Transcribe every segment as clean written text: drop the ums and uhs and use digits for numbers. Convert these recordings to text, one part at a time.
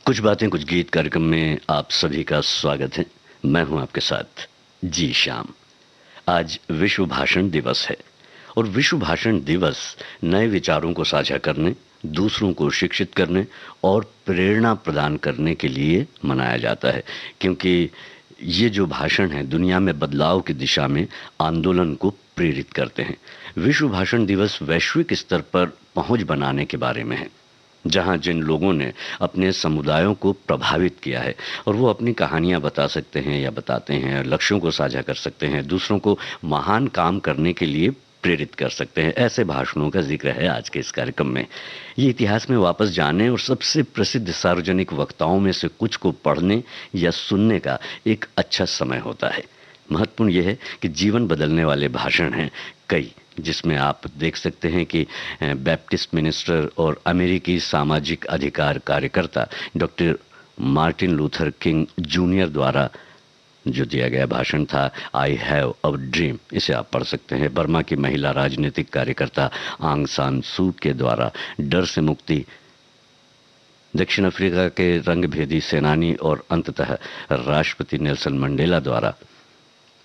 कुछ बातें कुछ गीत कार्यक्रम में आप सभी का स्वागत है। मैं हूं आपके साथ जी श्याम। आज विश्व भाषण दिवस है और विश्व भाषण दिवस नए विचारों को साझा करने, दूसरों को शिक्षित करने और प्रेरणा प्रदान करने के लिए मनाया जाता है, क्योंकि ये जो भाषण है दुनिया में बदलाव की दिशा में आंदोलन को प्रेरित करते हैं। विश्व भाषण दिवस वैश्विक स्तर पर पहुंच बनाने के बारे में है, जहां जिन लोगों ने अपने समुदायों को प्रभावित किया है और वो अपनी कहानियां बता सकते हैं या बताते हैं, लक्ष्यों को साझा कर सकते हैं, दूसरों को महान काम करने के लिए प्रेरित कर सकते हैं। ऐसे भाषणों का जिक्र है आज के इस कार्यक्रम में। ये इतिहास में वापस जाने और सबसे प्रसिद्ध सार्वजनिक वक्ताओं में से कुछ को पढ़ने या सुनने का एक अच्छा समय होता है। महत्वपूर्ण यह है कि जीवन बदलने वाले भाषण हैं कई, जिसमें आप देख सकते हैं कि बैप्टिस्ट मिनिस्टर और अमेरिकी सामाजिक अधिकार कार्यकर्ता doctor Martin Luther king junior द्वारा जो दिया गया भाषण था, आई हैव अ ड्रीम, इसे आप पढ़ सकते हैं। बर्मा की महिला राजनीतिक कार्यकर्ता आंग सान सू के द्वारा डर से मुक्ति, दक्षिण अफ्रीका के रंगभेदी सेनानी और अंततः राष्ट्रपति नेल्सन मंडेला द्वारा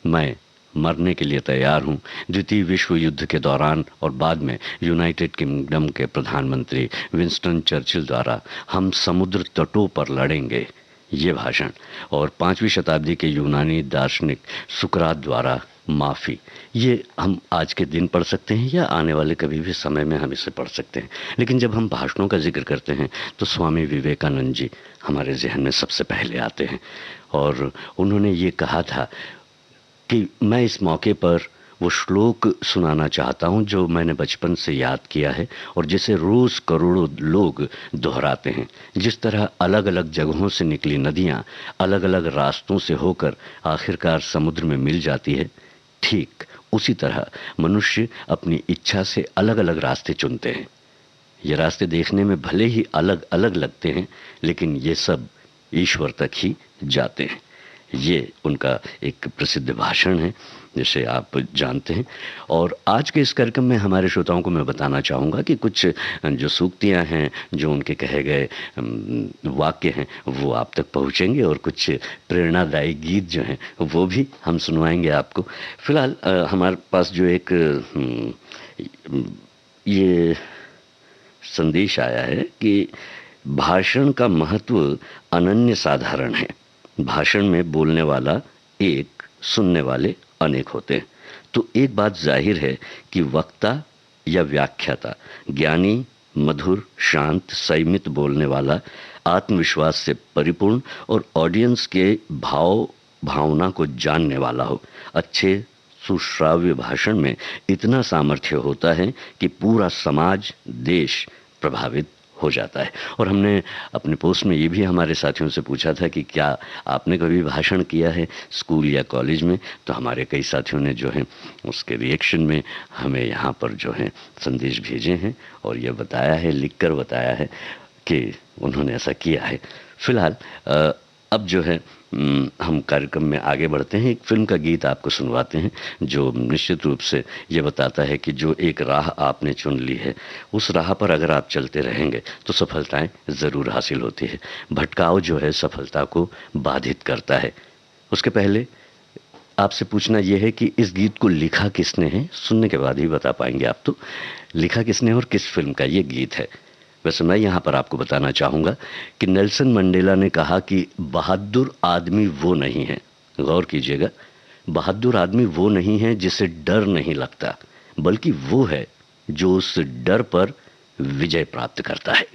मैं मरने के लिए तैयार हूं, द्वितीय विश्व युद्ध के दौरान और बाद में यूनाइटेड किंगडम के प्रधानमंत्री विंस्टन चर्चिल द्वारा हम समुद्र तटों पर लड़ेंगे, ये भाषण, और 5वीं शताब्दी के यूनानी दार्शनिक सुकरात द्वारा माफ़ी, ये हम आज के दिन पढ़ सकते हैं या आने वाले कभी भी समय में हम इसे पढ़ सकते हैं। लेकिन जब हम भाषणों का जिक्र करते हैं तो स्वामी विवेकानंद जी हमारे जहन में सबसे पहले आते हैं और उन्होंने ये कहा था कि मैं इस मौके पर वो श्लोक सुनाना चाहता हूँ जो मैंने बचपन से याद किया है और जिसे रोज़ करोड़ों लोग दोहराते हैं। जिस तरह अलग अलग जगहों से निकली नदियाँ अलग अलग रास्तों से होकर आखिरकार समुद्र में मिल जाती है, ठीक उसी तरह मनुष्य अपनी इच्छा से अलग अलग रास्ते चुनते हैं। ये रास्ते देखने में भले ही अलग अलग लगते हैं, लेकिन ये सब ईश्वर तक ही जाते हैं। ये उनका एक प्रसिद्ध भाषण है जिसे आप जानते हैं। और आज के इस कार्यक्रम में हमारे श्रोताओं को मैं बताना चाहूँगा कि कुछ जो सूक्तियाँ हैं, जो उनके कहे गए वाक्य हैं, वो आप तक पहुँचेंगे और कुछ प्रेरणादायी गीत जो हैं वो भी हम सुनवाएंगे आपको। फिलहाल हमारे पास जो एक ये संदेश आया है कि भाषण का महत्व अनन्य साधारण है। भाषण में बोलने वाला एक, सुनने वाले अनेक होते हैं। तो एक बात जाहिर है कि वक्ता या व्याख्याता ज्ञानी, मधुर, शांत, संयमित बोलने वाला, आत्मविश्वास से परिपूर्ण और ऑडियंस के भाव भावना को जानने वाला हो। अच्छे सुश्राव्य भाषण में इतना सामर्थ्य होता है कि पूरा समाज, देश प्रभावित हो जाता है। और हमने अपने पोस्ट में ये भी हमारे साथियों से पूछा था कि क्या आपने कभी भाषण किया है स्कूल या कॉलेज में, तो हमारे कई साथियों ने जो है उसके रिएक्शन में हमें यहाँ पर जो है संदेश भेजे हैं और ये बताया है, लिखकर बताया है कि उन्होंने ऐसा किया है। फिलहाल अब जो है हम कार्यक्रम में आगे बढ़ते हैं। एक फिल्म का गीत आपको सुनवाते हैं जो निश्चित रूप से ये बताता है कि जो एक राह आपने चुन ली है, उस राह पर अगर आप चलते रहेंगे तो सफलताएं ज़रूर हासिल होती है। भटकाव जो है सफलता को बाधित करता है। उसके पहले आपसे पूछना यह है कि इस गीत को लिखा किसने है, सुनने के बाद ही बता पाएंगे आप। तो लिखा किसने और किस फिल्म का ये गीत है? वैसे मैं यहाँ पर आपको बताना चाहूँगा कि नेल्सन मंडेला ने कहा कि बहादुर आदमी वो नहीं है, गौर कीजिएगा, बहादुर आदमी वो नहीं है जिसे डर नहीं लगता, बल्कि वो है जो उस डर पर विजय प्राप्त करता है।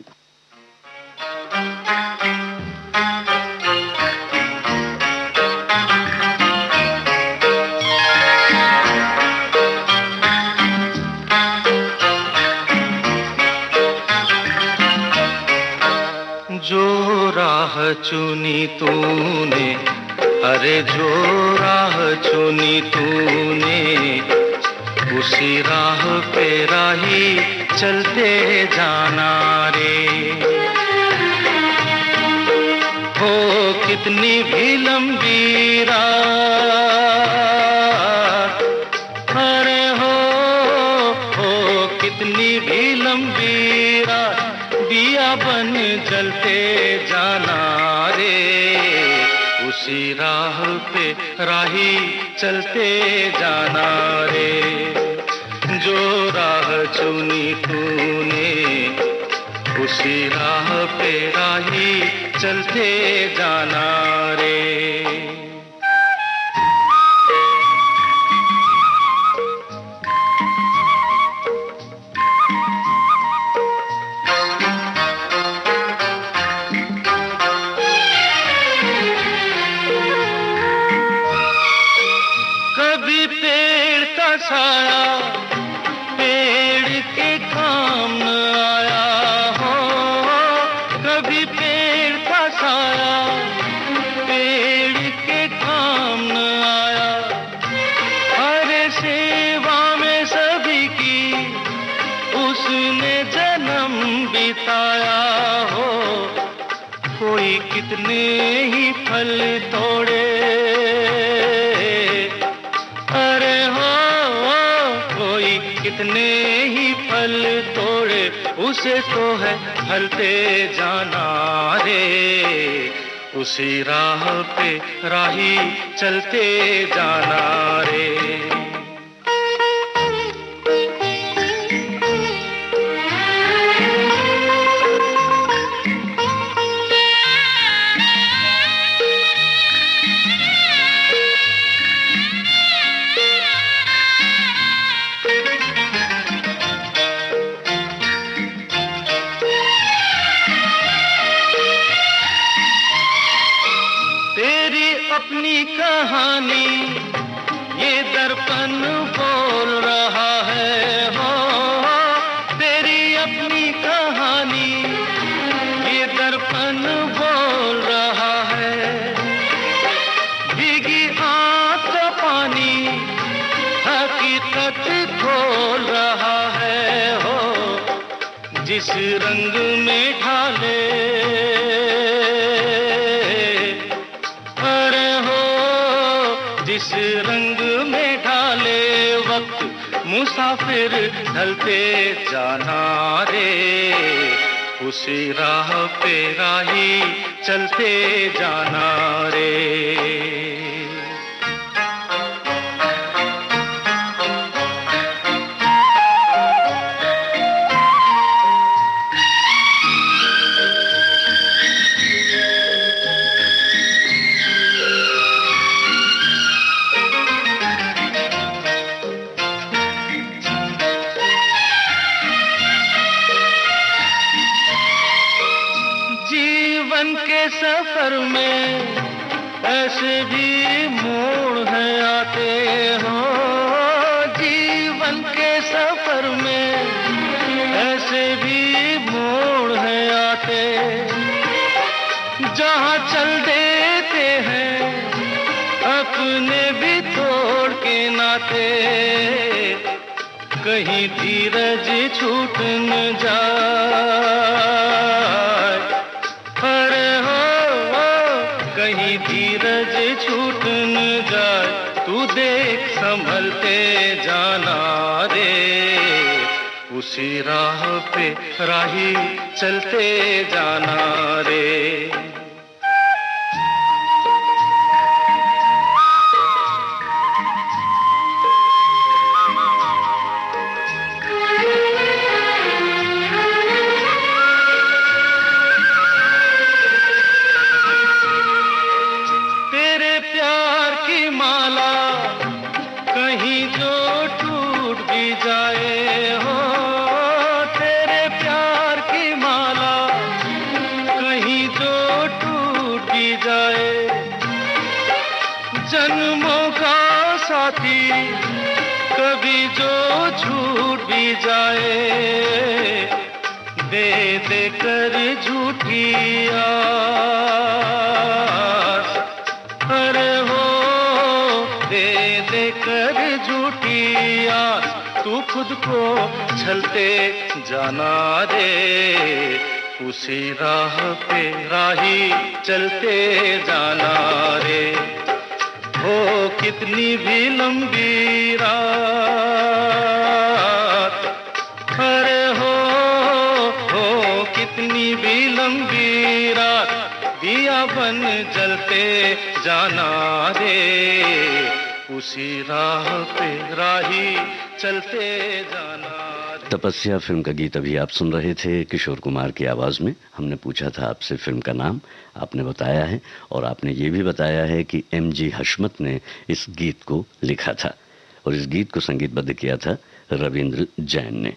जो राह चुनी तूने, अरे जो राह चुनी तूने, उसी राह पे राही चलते जाना रे। हो कितनी भी लंबी राह, अरे हो कितनी भी लंबी राह, दिया बन जलते जाना उसी राह पे राही चलते जाना रे। जो राह चुनी तूने उसी राह पे राही चलते जाना रे। कभी पेड़ का साया पेड़ के काम न आया हो, कभी पेड़ का साया पेड़ के काम न आया। हर सेवा में सभी की उसने जन्म बिताया हो। कोई कितने ही फल तोड़े, कितने ही फल तोड़े, उसे तो है फलते जाना रे। उसी राह पे राही चलते जाना रे। अपनी कहानी ये दर्पण बोल रहा है हो, तेरी अपनी कहानी ये दर्पण बोल रहा है। भीगी आंख का पानी हकीकत खोल रहा है हो। जिस रंग में ढाले जिस रंग में ढाले वक्त मुसाफिर ढलते जाना रे। उसी राह पे राही चलते जाना रे। जीवन के सफर में ऐसे भी मोड़ है आते हो। जीवन के सफर में ऐसे भी मोड़ है आते, जहाँ चल देते हैं अपने भी तोड़ के नाते। कहीं धीरज छूट न जाए, कहीं धीरज छूट न जाए, तू देख संभलते जाना रे। उसी राह पे राही चलते जाना रे। माला कहीं जो टूट भी जाए हो, तेरे प्यार की माला कहीं जो टूट भी जाए। जन्मों का साथी कभी जो छूट भी जाए, दे दे कर झूठी आस, अरे हो दे दे कर झूठी आस, तू खुद को छलते जाना रे। उसी राह पे राही चलते जाना रे। हो कितनी भी लंबी रात, अरे हो कितनी भी लंबी रात, दिया बन जलते जाना रे, उसी राह पे राही चलते जाना। तपस्या फिल्म का गीत अभी आप सुन रहे थे किशोर कुमार की आवाज में। हमने पूछा था आपसे फिल्म का नाम, आपने बताया है, और आपने ये भी बताया है कि एम.जी. हशमत ने इस गीत को लिखा था और इस गीत को संगीतबद्ध किया था रविंद्र जैन ने।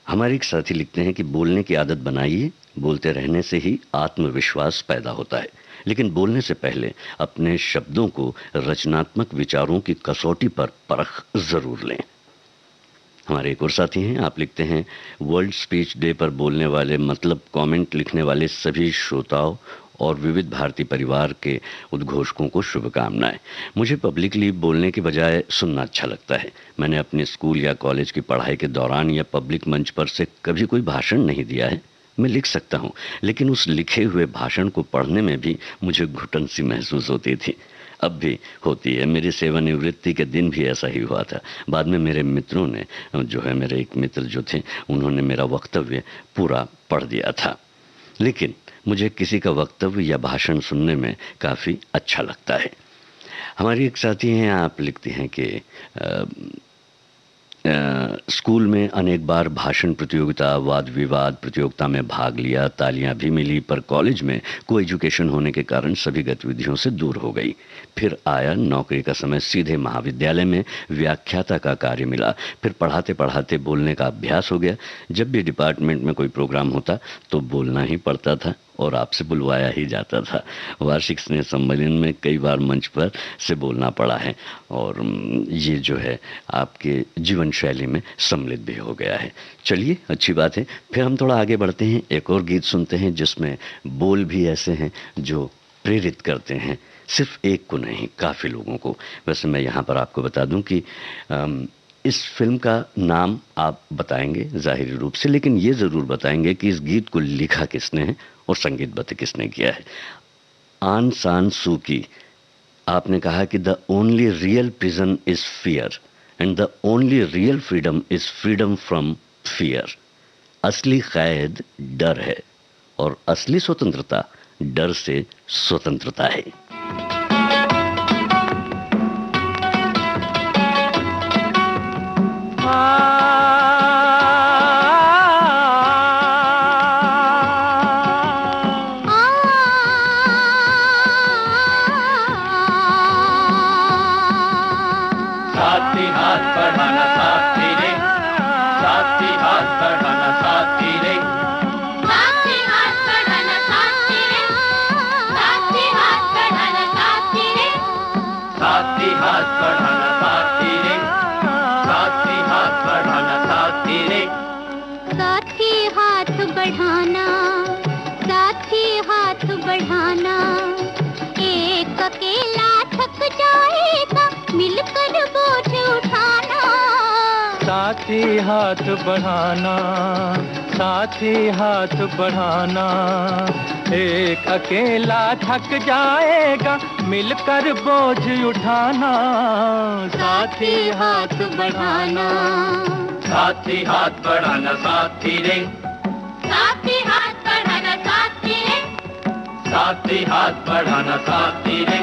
हमारे एक साथी लिखते हैं कि बोलने की आदत बनाइए, बोलते रहने से ही आत्मविश्वास पैदा होता है, लेकिन बोलने से पहले अपने शब्दों को रचनात्मक विचारों की कसौटी पर परख जरूर लें। हमारे एक और साथी हैं, आप लिखते हैं वर्ल्ड स्पीच डे पर बोलने वाले मतलब कमेंट लिखने वाले सभी श्रोताओं और विविध भारती परिवार के उद्घोषकों को शुभकामनाएं। मुझे पब्लिकली बोलने के बजाय सुनना अच्छा लगता है। मैंने अपने स्कूल या कॉलेज की पढ़ाई के दौरान या पब्लिक मंच पर से कभी कोई भाषण नहीं दिया है। मैं लिख सकता हूँ, लेकिन उस लिखे हुए भाषण को पढ़ने में भी मुझे घुटन सी महसूस होती थी, अब भी होती है। मेरी सेवानिवृत्ति के दिन भी ऐसा ही हुआ था। बाद में मेरे मित्रों ने जो है, मेरे एक मित्र जो थे, उन्होंने मेरा वक्तव्य पूरा पढ़ दिया था, लेकिन मुझे किसी का वक्तव्य या भाषण सुनने में काफ़ी अच्छा लगता है। हमारी एक साथी हैं, आप लिखते हैं कि स्कूल में अनेक बार भाषण प्रतियोगिता, वाद विवाद प्रतियोगिता में भाग लिया, तालियां भी मिली, पर कॉलेज में को एजुकेशन होने के कारण सभी गतिविधियों से दूर हो गई। फिर आया नौकरी का समय, सीधे महाविद्यालय में व्याख्याता का कार्य मिला। फिर पढ़ाते पढ़ाते बोलने का अभ्यास हो गया। जब भी डिपार्टमेंट में कोई प्रोग्राम होता तो बोलना ही पड़ता था और आपसे बुलवाया ही जाता था। वार्षिक स्नेह सम्मेलन में कई बार मंच पर से बोलना पड़ा है और ये जो है आपके जीवन शैली में सम्मिलित भी हो गया है। चलिए, अच्छी बात है। फिर हम थोड़ा आगे बढ़ते हैं, एक और गीत सुनते हैं जिसमें बोल भी ऐसे हैं जो प्रेरित करते हैं, सिर्फ एक को नहीं, काफ़ी लोगों को। वैसे मैं यहाँ पर आपको बता दूं कि इस फिल्म का नाम आप बताएंगे जाहिर रूप से, लेकिन ये ज़रूर बताएंगे कि इस गीत को लिखा किसने है और संगीतबद्ध किसने किया है। आन सान सू की। आपने कहा कि the only real prison is fear and the only real freedom is freedom from fear. असली कैद डर है और असली स्वतंत्रता डर से स्वतंत्रता है। साथी हाथ बढ़ाना साथी रे, साथी हाथ बढ़ाना साथी रे, साथी हाथ बढ़ाना साथी रे, साथी हाथ बढ़ाना साथी रे, साथी हाथ बढ़ाना साथी रे, साथी हाथ बढ़ाना साथी रे, साथी हाथ बढ़ाना, साथी हाथ बढ़ाना। एक अकेला थक जाएगा, मिलकर बोझ उठाना। साथी हाथ बढ़ाना, साथी हाथ बढ़ाना। एक अकेला थक जाएगा, मिलकर बोझ उठाना। साथी हाथ बढ़ाना, साथी हाथ बढ़ाना साथी रे, साथी हाथ बढ़ाना साथी रे, साथी हाथ बढ़ाना साथी रे।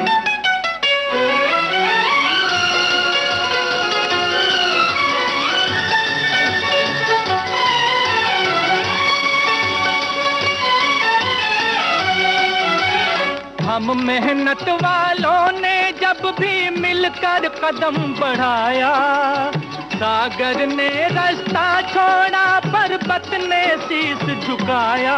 हम मेहनत वालों ने जब भी मिलकर कदम बढ़ाया, सागर ने रास्ता छोड़ा, पर्वत ने शीश झुकाया।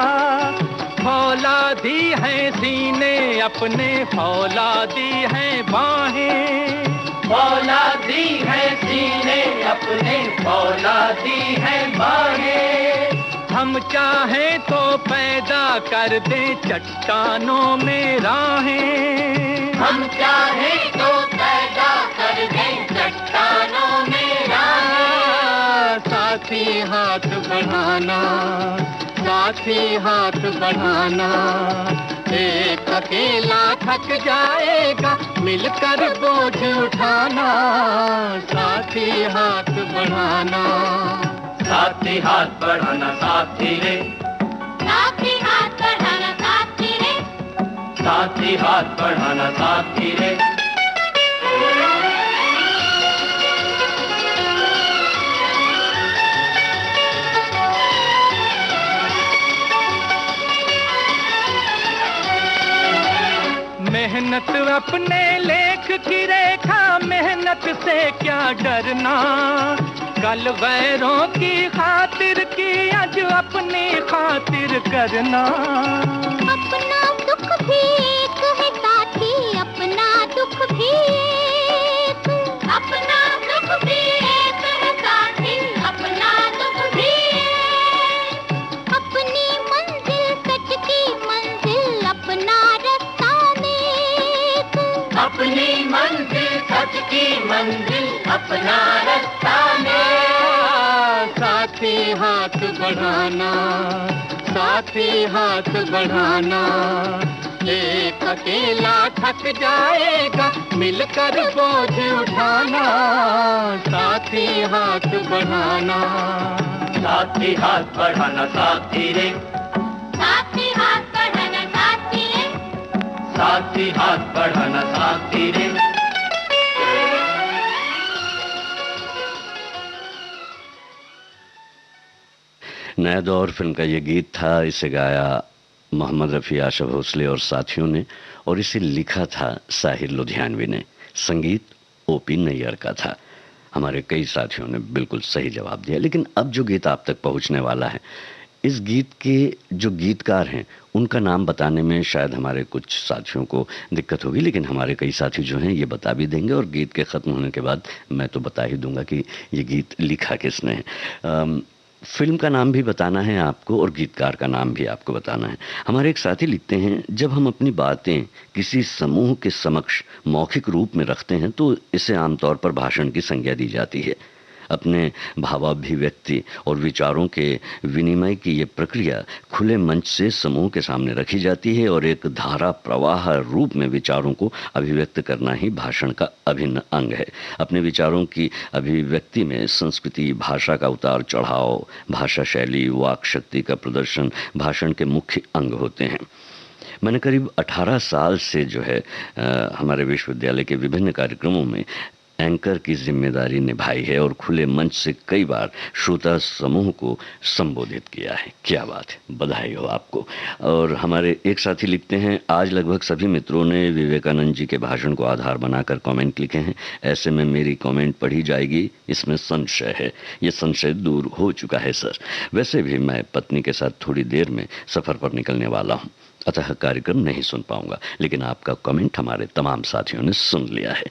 फौलादी है सीने अपने, फौलादी है बाहें, फौलादी है सीने अपने, फौलादी है बाहें। हम चाहें तो पैदा कर दें चट्टानों में राहें, हम चाहें तो पैदा कर दें चट्टानों में राहें। साथी हाथ बढ़ाना, साथी हाथ बढ़ाना। एक अकेला थक जाएगा, मिलकर बोझ उठाना। साथी हाथ बढ़ाना, साथी हाथ बढ़ाना साथी रे, साथी हाथ बढ़ाना साथी रे, साथी हाथ बढ़ाना साथी रे। मेहनत अपने लेख की रेखा, मेहनत से क्या डरना, कल गैरों की खातिर की आज अपनी खातिर करना। अपना दुख भी एक है साथी, अपना दुख भी एक, अपना दुख भी एक है साथी, अपना दुख भी एक। अपनी मंजिल सच की मंजिल, अपना रास्ता नेक, अपनी मंजिल सच की मंजिल, अपना रास्ता नेक। साथी हाथ बढ़ाना, साथी हाथ बढ़ाना, एक अकेला थक जाएगा मिलकर बोझ उठाना। साथी हाथ बढ़ाना, साथी हाथ बढ़ाना साथी रे। साथी हाथ बढ़ाना साथी रे। साथी हाथ बढ़ाना साथी रे। नया दौर फिल्म का ये गीत था। इसे गाया मोहम्मद रफ़ी, आशा भोसले और साथियों ने, और इसे लिखा था साहिर लुधियानवी ने। संगीत ओपी नैयर का था। हमारे कई साथियों ने बिल्कुल सही जवाब दिया। लेकिन अब जो गीत आप तक पहुंचने वाला है, इस गीत के जो गीतकार हैं उनका नाम बताने में शायद हमारे कुछ साथियों को दिक्कत होगी, लेकिन हमारे कई साथी जो हैं ये बता भी देंगे, और गीत के ख़त्म होने के बाद मैं तो बता ही दूंगा कि ये गीत लिखा किसने है। फिल्म का नाम भी बताना है आपको और गीतकार का नाम भी आपको बताना है। हमारे एक साथी लिखते हैं, जब हम अपनी बातें किसी समूह के समक्ष मौखिक रूप में रखते हैं तो इसे आमतौर पर भाषण की संज्ञा दी जाती है। अपने भावाभिव्यक्ति और विचारों के विनिमय की ये प्रक्रिया खुले मंच से समूह के सामने रखी जाती है, और एक धारा प्रवाह रूप में विचारों को अभिव्यक्त करना ही भाषण का अभिन्न अंग है। अपने विचारों की अभिव्यक्ति में संस्कृति, भाषा का उतार चढ़ाव, भाषा शैली, वाक शक्ति का प्रदर्शन भाषण के मुख्य अंग होते हैं। मैंने करीब 18 साल से जो है हमारे विश्वविद्यालय के विभिन्न कार्यक्रमों में एंकर की जिम्मेदारी निभाई है, और खुले मंच से कई बार श्रोता समूह को संबोधित किया है। क्या बात है, बधाई हो आपको। और हमारे एक साथी लिखते हैं, आज लगभग सभी मित्रों ने विवेकानंद जी के भाषण को आधार बनाकर कमेंट लिखे हैं। ऐसे में मेरी कमेंट पढ़ी जाएगी, इसमें संशय है। ये संशय दूर हो चुका है सर। वैसे भी मैं पत्नी के साथ थोड़ी देर में सफ़र पर निकलने वाला हूँ, अतः कार्यक्रम नहीं सुन पाऊंगा, लेकिन आपका कमेंट हमारे तमाम साथियों ने सुन लिया है।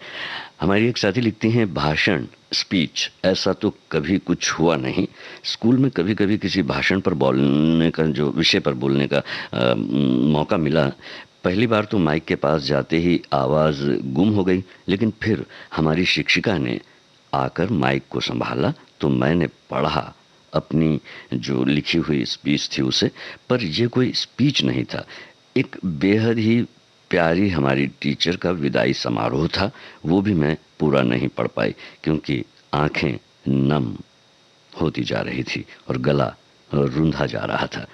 हमारी एक साथी लिखती हैं, भाषण, स्पीच, ऐसा तो कभी कुछ हुआ नहीं। स्कूल में कभी कभी किसी भाषण पर बोलने का, जो विषय पर बोलने का मौका मिला। पहली बार तो माइक के पास जाते ही आवाज़ गुम हो गई, लेकिन फिर हमारी शिक्षिका ने आकर माइक को संभाला तो मैंने पढ़ा अपनी जो लिखी हुई स्पीच थी उसे, पर यह कोई स्पीच नहीं था, एक बेहद ही प्यारी हमारी टीचर का विदाई समारोह था। वो भी मैं पूरा नहीं पढ़ पाई क्योंकि आंखें नम होती जा रही थी और गला रुंधा जा रहा था।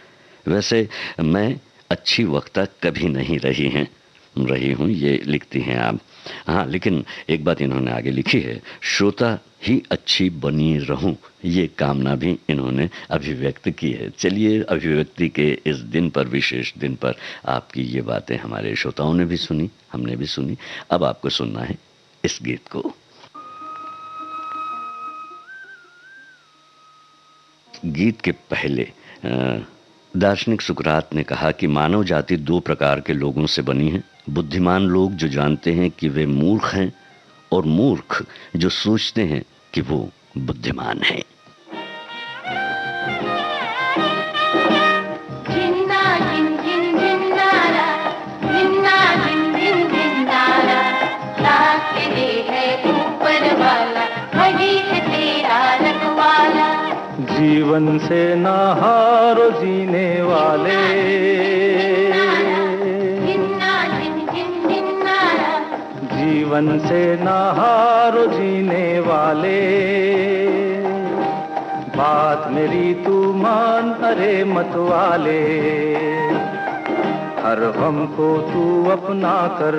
वैसे मैं अच्छी वक्ता कभी नहीं रही हूँ, ये लिखती हैं आप। हाँ, लेकिन एक बात इन्होंने आगे लिखी है, श्रोता ही अच्छी बनी रहूं, ये कामना भी इन्होंने अभिव्यक्त की है। चलिए, अभिव्यक्ति के इस दिन पर, विशेष दिन पर, आपकी ये बातें हमारे श्रोताओं ने भी सुनी, हमने भी सुनी। अब आपको सुनना है इस गीत को। गीत के पहले दार्शनिक सुकरात ने कहा कि मानव जाति दो प्रकार के लोगों से बनी है, बुद्धिमान लोग जो जानते हैं कि वे मूर्ख हैं, और मूर्ख जो सोचते हैं कि वो बुद्धिमान हैं। जीवन से ना हारो जीने वाले, जीवन से ना हारो जीने वाले, बात मेरी तू मान अरे मत वाले। हर गम को तू अपना कर,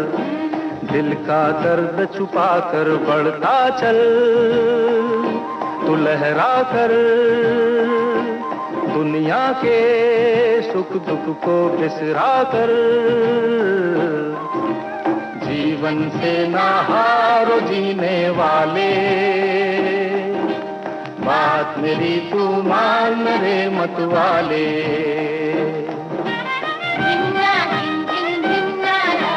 दिल का दर्द छुपा कर बढ़ता चल, तू लहरा कर दुनिया के सुख दुख को बिसरा कर। जीवन से ना हारो जीने वाले, बात मेरी तू मान रे मत वाले। जिन्ना जिन जिन जिन्नारा,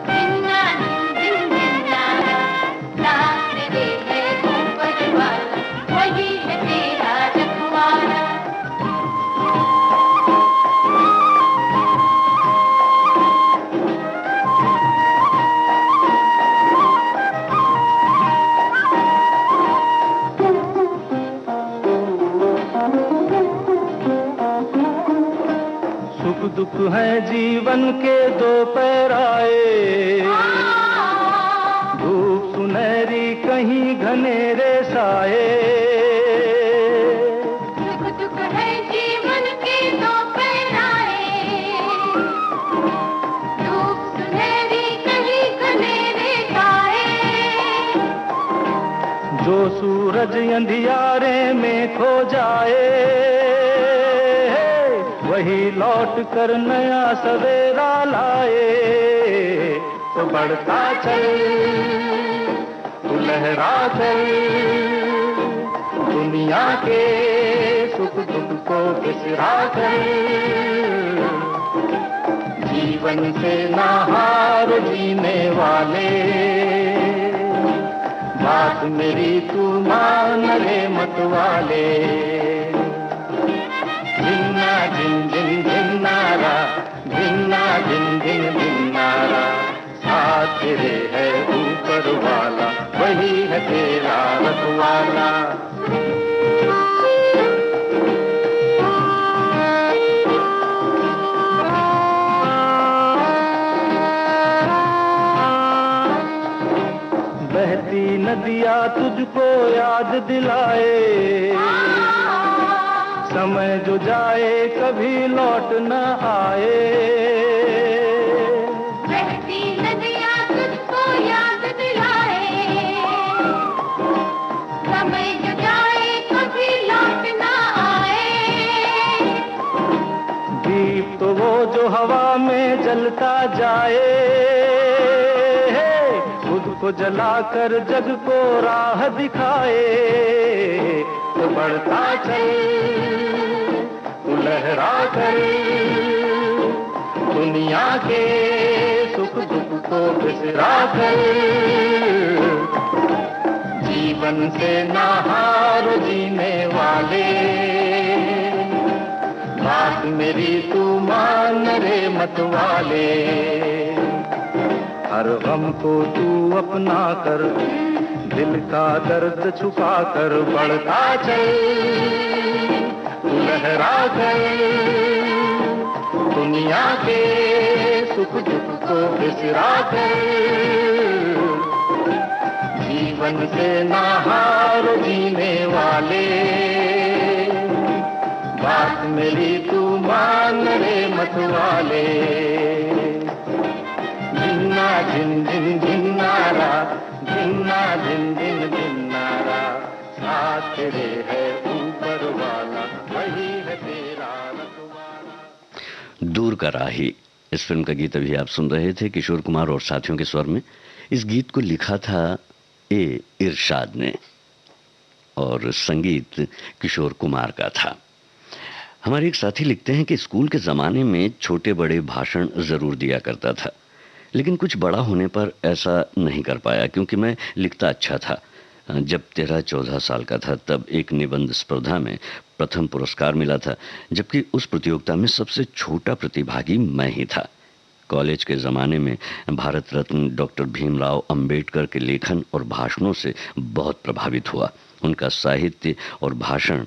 जिन्ना जिन जिन जिन्नारा, साथ तेरे है ऊपर वाला, वही है तेरा रखवाला। सुख दुख है जीवन के दो पैराए, धूप सुनहरी कहीं घनेरे साए। सुख दुख है जीवन के दो पहराए, धूप सुनहरी कहीं घनेरे साए। जो सूरज अंधियारे में खो जाए, वही लौट कर नया सवेरा लाए। तो बढ़ता चल, तू लहरा चल, दुनिया के सुख दुख को बिसरा कर। जीवन से ना हार जीने वाले, बात मेरी तू मान रे मत वाले। जिन्ना जिन जिन जिन्नारा, जिन्ना जिन जिन जिन्नारा, साथ तेरे है ऊपर वाला, वही है तेरा रखवाला। बहती नदियाँ तुझको याद दिलाए, समय जो जाए कभी लौट न आए। बहती नदियाँ तुझको याद दिलाए, समय जो जाए कभी लौट ना आए। दीप तो वो जो हवा में जलता जाए, खुद को जलाकर जग को राह दिखाए। तो बढ़ता चल, तू लहरा कर, दुनिया के सुख दुख को बिसरा कर। जीवन से ना हार जीने वाले, बात मेरी तू मान रे मत वाले। हर गम को तू अपना कर, दिल का दर्द छुपा कर बढ़ता चल, तू लहरा कर दुनिया के सुख दुख को बिसरा कर। जीवन से ना हार जीने वाले, बात मेरी तू मान रे मत वाले। जिन्ना जिन जिन जिन्नारा, जिन्ना जिन जिन जिन्नारा, साथ तेरे है ऊपर वाला, वही है तेरा रखवाला। दूर का राही, इस फिल्म का गीत अभी आप सुन रहे थे किशोर कुमार और साथियों के स्वर में। इस गीत को लिखा था ए इरशाद ने और संगीत किशोर कुमार का था। हमारे एक साथी लिखते हैं कि स्कूल के ज़माने में छोटे बड़े भाषण ज़रूर दिया करता था, लेकिन कुछ बड़ा होने पर ऐसा नहीं कर पाया क्योंकि मैं लिखता अच्छा था। जब 13-14 साल का था तब एक निबंध स्पर्धा में प्रथम पुरस्कार मिला था, जबकि उस प्रतियोगिता में सबसे छोटा प्रतिभागी मैं ही था। कॉलेज के ज़माने में भारत रत्न डॉक्टर भीमराव अंबेडकर के लेखन और भाषणों से बहुत प्रभावित हुआ। उनका साहित्य और भाषण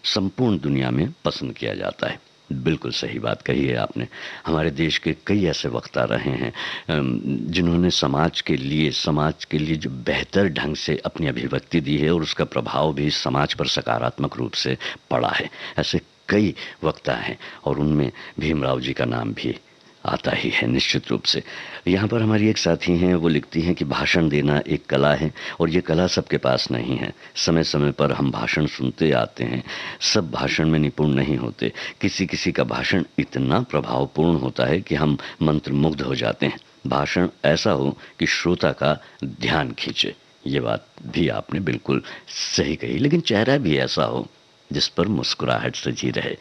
संपूर्ण दुनिया में पसंद किया जाता है। बिल्कुल सही बात कही है आपने। हमारे देश के कई ऐसे वक्ता रहे हैं जिन्होंने समाज के लिए जो बेहतर ढंग से अपनी अभिव्यक्ति दी है और उसका प्रभाव भी समाज पर सकारात्मक रूप से पड़ा है। ऐसे कई वक्ता हैं और उनमें भीमराव जी का नाम भी आता ही है निश्चित रूप से। यहाँ पर हमारी एक साथी हैं, वो लिखती हैं कि भाषण देना एक कला है और ये कला सबके पास नहीं है। समय समय पर हम भाषण सुनते आते हैं, सब भाषण में निपुण नहीं होते। किसी किसी का भाषण इतना प्रभावपूर्ण होता है कि हम मंत्रमुग्ध हो जाते हैं। भाषण ऐसा हो कि श्रोता का ध्यान खींचे, ये बात भी आपने बिल्कुल सही कही। लेकिन चेहरा भी ऐसा हो जिस पर मुस्कुराहट सजी रहे।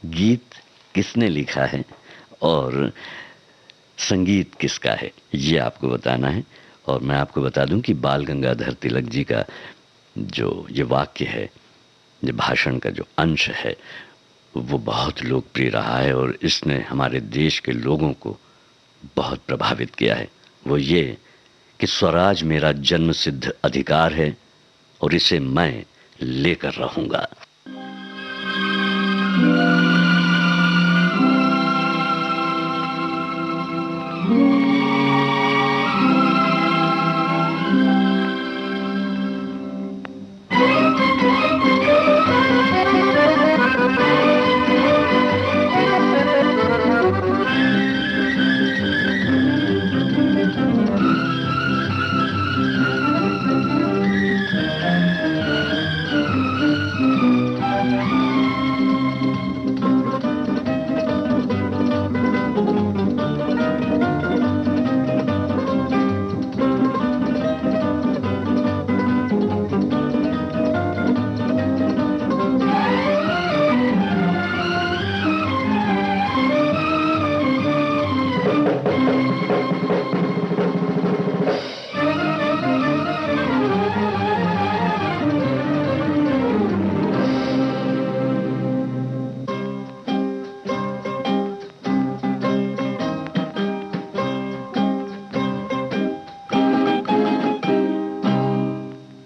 गीत किसने लिखा है और संगीत किसका है, ये आपको बताना है। और मैं आपको बता दूं कि बाल गंगाधर तिलक जी का जो ये वाक्य है, ये भाषण का जो अंश है, वो बहुत लोकप्रिय रहा है और इसने हमारे देश के लोगों को बहुत प्रभावित किया है। वो ये कि स्वराज मेरा जन्म सिद्ध अधिकार है और इसे मैं लेकर रहूंगा।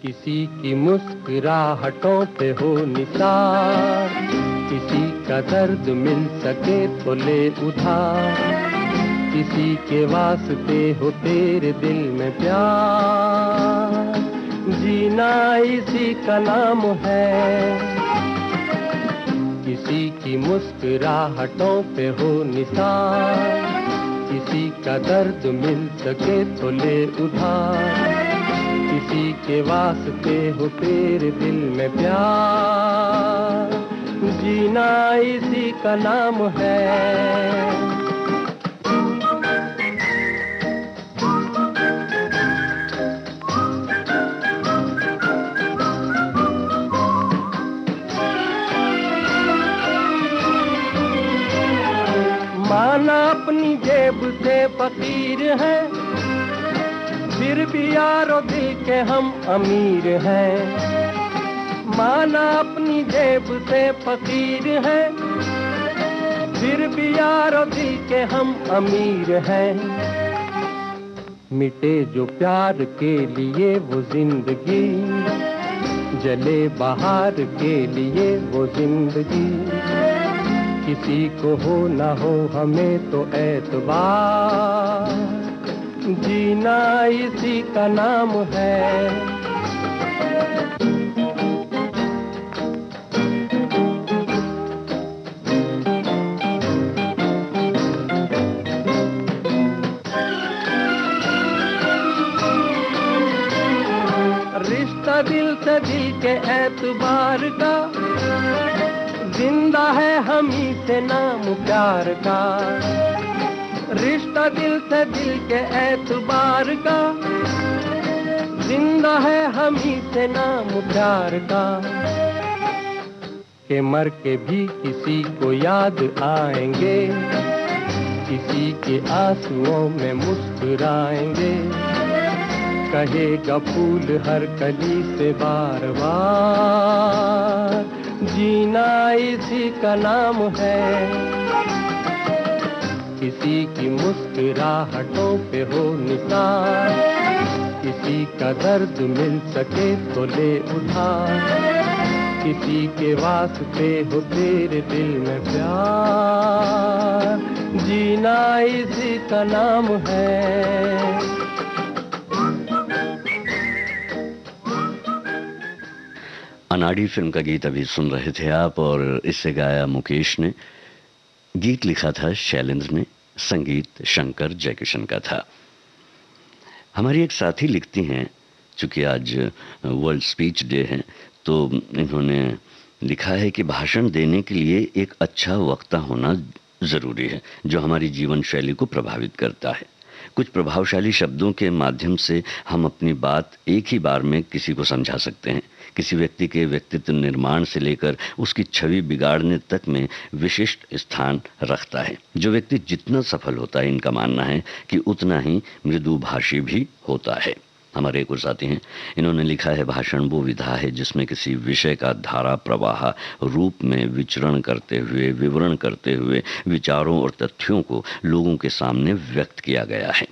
किसी की मुस्कुराहटों पे हो निसार, किसी का दर्द मिल सके तो ले उधार, किसी के वास्ते हो तेरे दिल में प्यार, जीना इसी का नाम है। किसी की मुस्कुराहटों पे हो निसार, किसी का दर्द मिल सके तो ले उधार, किसी के वास्ते हो तेरे दिल में प्यार, जीना इसी का नाम है। माना अपनी जेब से फकीर है, फिर भी यारो दिल के हम अमीर हैं। माना अपनी जेब से फकीर है, फिर भी यारो दिल के हम अमीर हैं। मिटे जो प्यार के लिए वो जिंदगी, जले बहार के लिए वो जिंदगी, किसी को हो ना हो हमें तो एतबार, जीना इसी का नाम है। रिश्ता दिल से दिल के एतबार का, जिंदा है हम ही से नाम प्यार का। रिश्ता दिल से दिल के एतबार का, जिंदा है हम ही से नाम प्यार का। के मर के भी किसी को याद आएंगे, किसी के आंसुओं में मुस्कुराएंगे, कहेगा फूल हर कली से बार बार, जीना इसी का नाम है। किसी की मुस्कुराहटों पे हो निसार, किसी का दर्द मिल सके तो ले उधार, किसी के वास्ते हो तेरे दिल में प्यार, जीना इसी का नाम है। अनाड़ी फिल्म का गीत अभी सुन रहे थे आप और इससे गाया मुकेश ने। गीत लिखा था शैलेंद्र ने, संगीत शंकर जयकिशन का था। हमारी एक साथी लिखती हैं, चूंकि आज वर्ल्ड स्पीच डे है, तो इन्होंने लिखा है कि भाषण देने के लिए एक अच्छा वक्ता होना ज़रूरी है, जो हमारी जीवन शैली को प्रभावित करता है। कुछ प्रभावशाली शब्दों के माध्यम से हम अपनी बात एक ही बार में किसी को समझा सकते हैं। किसी व्यक्ति के व्यक्तित्व निर्माण से लेकर उसकी छवि बिगाड़ने तक में विशिष्ट स्थान रखता है। जो व्यक्ति जितना सफल होता है, इनका मानना है कि उतना ही मृदुभाषी भी होता है। हमारे एक और साथी हैं, इन्होंने लिखा है, भाषण वो विधा है जिसमें किसी विषय का धारा प्रवाह रूप में विचरण करते हुए, विवरण करते हुए विचारों और तथ्यों को लोगों के सामने व्यक्त किया गया है।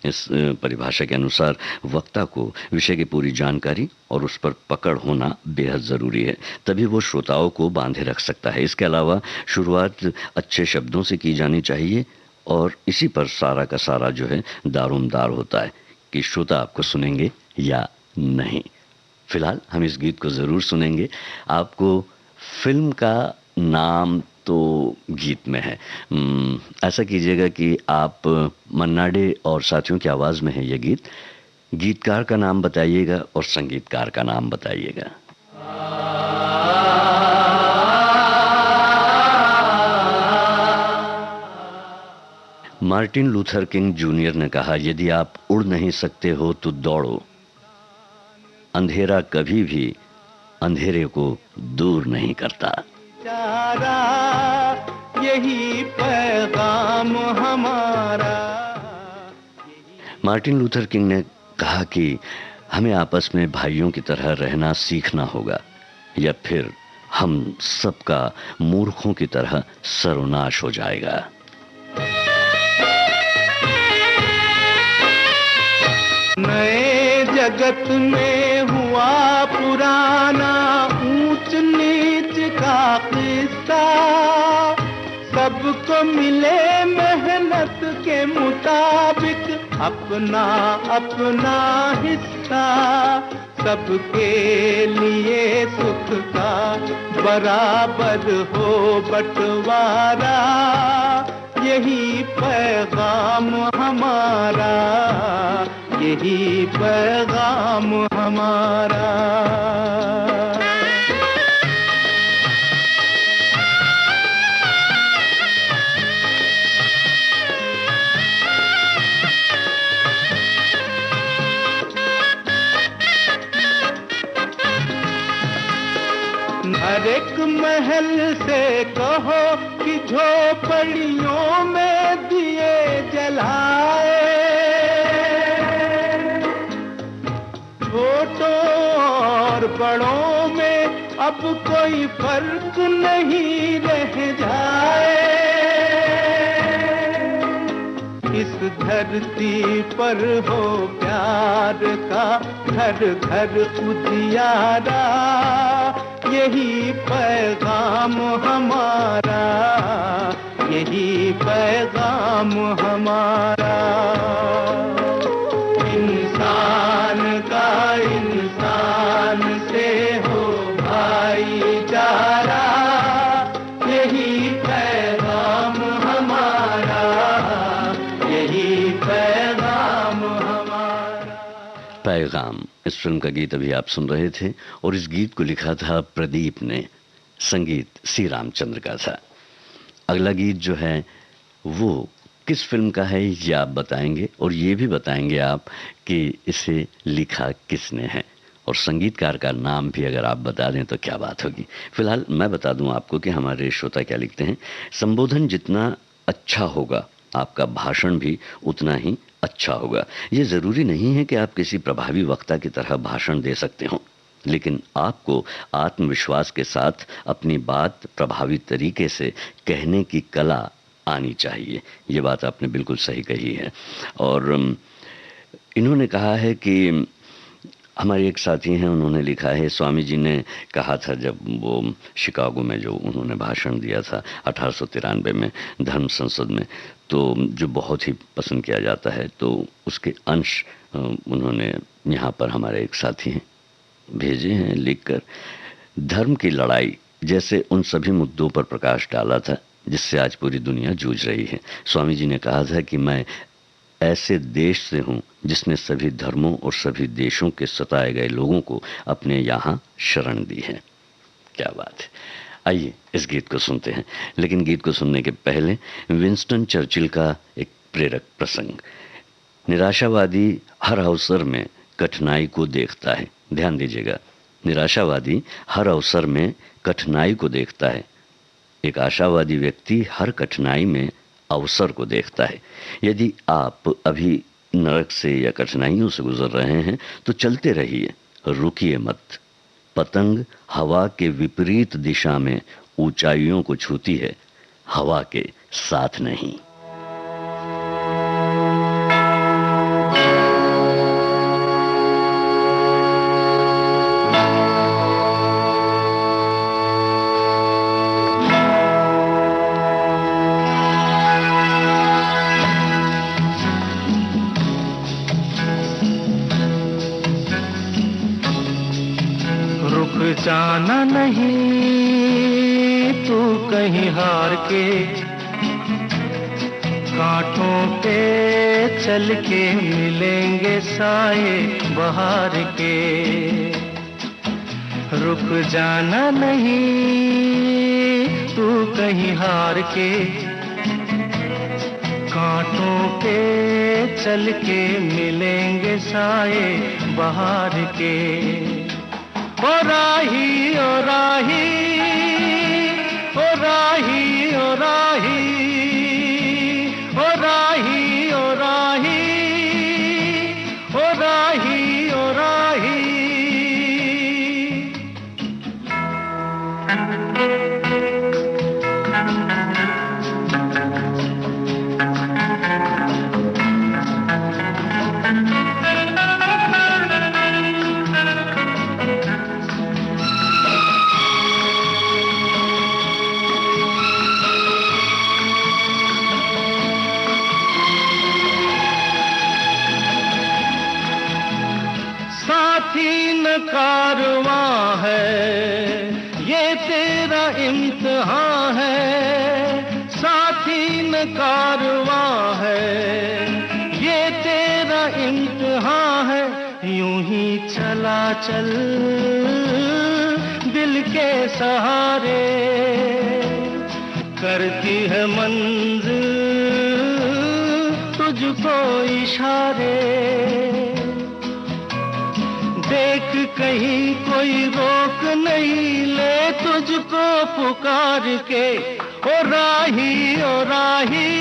इस परिभाषा के अनुसार वक्ता को विषय की पूरी जानकारी और उस पर पकड़ होना बेहद ज़रूरी है, तभी वो श्रोताओं को बांधे रख सकता है। इसके अलावा शुरुआत अच्छे शब्दों से की जानी चाहिए और इसी पर सारा का सारा जो है दारोमदार होता है कि श्रोता आपको सुनेंगे या नहीं। फिलहाल हम इस गीत को ज़रूर सुनेंगे। आपको फिल्म का नाम तो गीत में है, ऐसा कीजिएगा कि आप मन्ना डे और साथियों की आवाज़ में है ये गीत। गीतकार का नाम बताइएगा और संगीतकार का नाम बताइएगा। मार्टिन लूथर किंग जूनियर ने कहा, यदि आप उड़ नहीं सकते हो तो दौड़ो। अंधेरा कभी भी अंधेरे को दूर नहीं करता। यही पैगाम हमारा। मार्टिन लूथर किंग ने कहा कि हमें आपस में भाइयों की तरह रहना सीखना होगा, या फिर हम सबका मूर्खों की तरह सर्वनाश हो जाएगा। नए जगत में हुआ पुराना ऊंच नीच का किस्सा, सबको मिले मेहनत के मुताबिक अपना अपना हिस्सा, सबके लिए सुख का बराबर हो बंटवारा, यही पैगाम हमारा, यही पैगाम हमारा। हर एक महल से कहो कि झोपड़ियों में दिए जलाए, छोटों और बड़ों में अब कोई फर्क नहीं रह जाए। इस धरती पर हो प्यार का घर घर उजियारा, यही पैगाम हमारा, यही पैगाम हमारा। इंसान का इंसान से हो भाईचारा, यही पैगाम हमारा, यही पैगाम हमारा। पैगाम, इस फिल्म का गीत अभी आप सुन रहे थे और इस गीत को लिखा था प्रदीप ने, संगीत सी रामचंद्र का था। अगला गीत जो है वो किस फिल्म का है ये आप बताएंगे, और ये भी बताएंगे आप कि इसे लिखा किसने है, और संगीतकार का नाम भी अगर आप बता दें तो क्या बात होगी। फिलहाल मैं बता दूं आपको कि हमारे श्रोता क्या लिखते हैं। संबोधन जितना अच्छा होगा, आपका भाषण भी उतना ही अच्छा होगा। ये ज़रूरी नहीं है कि आप किसी प्रभावी वक्ता की तरह भाषण दे सकते हो, लेकिन आपको आत्मविश्वास के साथ अपनी बात प्रभावी तरीके से कहने की कला आनी चाहिए। ये बात आपने बिल्कुल सही कही है। और इन्होंने कहा है कि हमारे एक साथी हैं, उन्होंने लिखा है, स्वामी जी ने कहा था जब वो शिकागो में जो उन्होंने भाषण दिया था 1893 में धर्म संसद में, तो जो बहुत ही पसंद किया जाता है, तो उसके अंश उन्होंने यहाँ पर हमारे एक साथी हैं भेजे हैं लिखकर। धर्म की लड़ाई जैसे उन सभी मुद्दों पर प्रकाश डाला था जिससे आज पूरी दुनिया जूझ रही है। स्वामी जी ने कहा था कि मैं ऐसे देश से हूं जिसने सभी धर्मों और सभी देशों के सताए गए लोगों को अपने यहाँ शरण दी है। क्या बात है। आइए इस गीत को सुनते हैं, लेकिन गीत को सुनने के पहले विंस्टन चर्चिल का एक प्रेरक प्रसंग। निराशावादी हर अवसर में कठिनाई को देखता है। ध्यान दीजिएगा, निराशावादी हर अवसर में कठिनाई को देखता है। एक आशावादी व्यक्ति हर कठिनाई में अवसर को देखता है। यदि आप अभी नरक से या कठिनाइयों से गुजर रहे हैं तो चलते रहिए, रुकिए मत। पतंग हवा के विपरीत दिशा में ऊंचाइयों को छूती है, हवा के साथ नहीं। जाना नहीं तू कहीं हार के, कांटों पे चल के मिलेंगे साए बहार के। रुक जाना नहीं तू कहीं हार के, कांटों पे चल के मिलेंगे साए बहार के। ओ राही ओ राही ओ राही ओ राही ओ राही ओ राही ओ राही ओ राही। कारवां है ये तेरा इम्तिहान है, साथी न कारवां है ये तेरा इम्तिहान है। यूं ही चला चल दिल के सहारे, करती है मंजिल तुझको इशारे। देख कहीं कोई रोक नहीं ले तुझको पुकार के। ओ राही ओ राही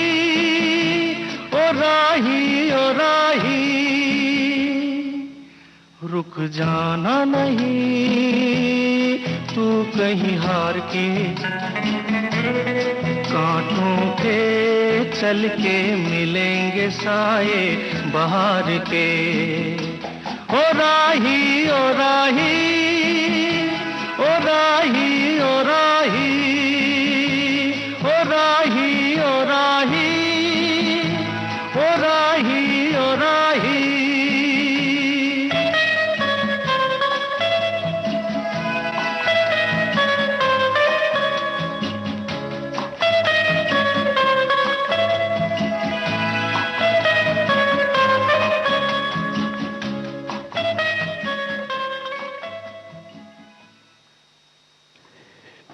ओ राही ओ राही। रुक जाना नहीं तू कहीं हार के, कांटों पे चल के मिलेंगे साए बहार के। ओ राही ओ राही ओ राही ओ राही ओ राही ओ राही ओ राही ओ राही।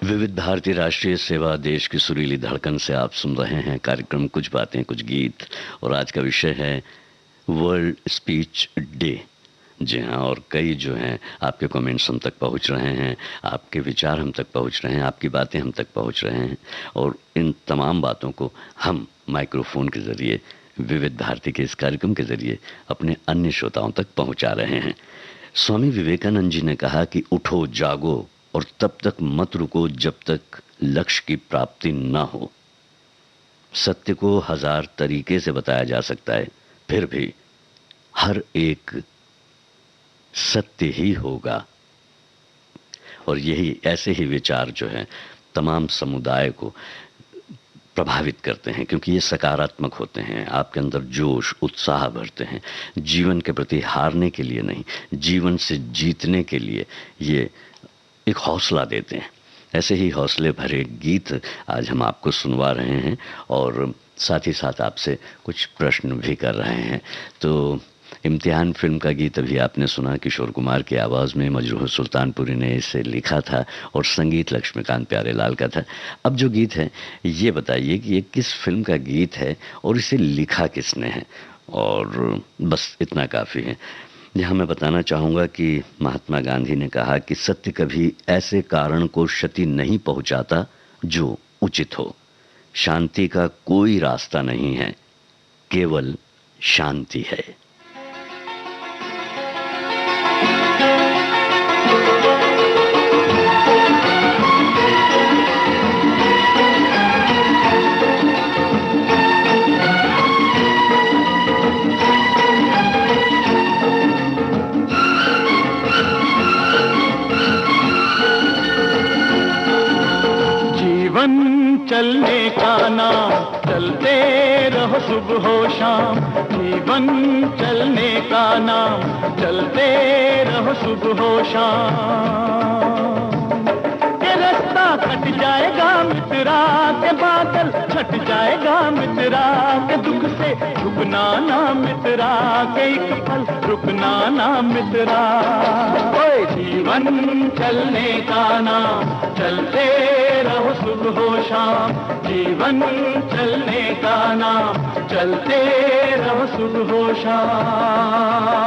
विविध भारतीय राष्ट्रीय सेवा देश की सुरीली धड़कन से आप सुन रहे हैं कार्यक्रम कुछ बातें कुछ गीत, और आज का विषय है वर्ल्ड स्पीच डे। जी हाँ, और कई जो हैं आपके कमेंट्स हम तक पहुंच रहे हैं, आपके विचार हम तक पहुंच रहे हैं, आपकी बातें हम तक पहुंच रहे हैं, और इन तमाम बातों को हम माइक्रोफोन के ज़रिए विविध भारती के इस कार्यक्रम के ज़रिए अपने अन्य श्रोताओं तक पहुंचा रहे हैं। स्वामी विवेकानंद जी ने कहा कि उठो जागो और तब तक मत रुको जब तक लक्ष्य की प्राप्ति न हो। सत्य को हजार तरीके से बताया जा सकता है, फिर भी हर एक सत्य ही होगा। और यही ऐसे ही विचार जो है तमाम समुदाय को प्रभावित करते हैं, क्योंकि ये सकारात्मक होते हैं, आपके अंदर जोश उत्साह भरते हैं, जीवन के प्रति हारने के लिए नहीं, जीवन से जीतने के लिए ये एक हौसला देते हैं। ऐसे ही हौसले भरे गीत आज हम आपको सुनवा रहे हैं और साथ ही साथ आपसे कुछ प्रश्न भी कर रहे हैं। तो इम्तिहान फिल्म का गीत अभी आपने सुना, किशोर कुमार की आवाज़ में मजरूह सुल्तानपुरी ने इसे लिखा था और संगीत लक्ष्मीकांत प्यारेलाल का था। अब जो गीत है ये बताइए कि ये किस फिल्म का गीत है और इसे लिखा किसने है, और बस इतना काफ़ी है। यहाँ मैं बताना चाहूँगा कि महात्मा गांधी ने कहा कि सत्य कभी ऐसे कारण को क्षति नहीं पहुँचाता जो उचित हो, शांति का कोई रास्ता नहीं है, केवल शांति है। चलने का नाम, चलते रहो सुबह हो शाम। जीवन चलने का नाम, चलते रहो सुबह हो शाम। ये रास्ता कट जाएगा मित्रा के, बादल छट जाएगा मित्रा के, दुख से झुकना ना मित्रा के, एक पल रुकना ना मित्रा। ओए जीवन चलने का नाम, चलते रहो सुबह हो शाम। जीवन चलने का नाम, चलते रहो सुबह हो शाम।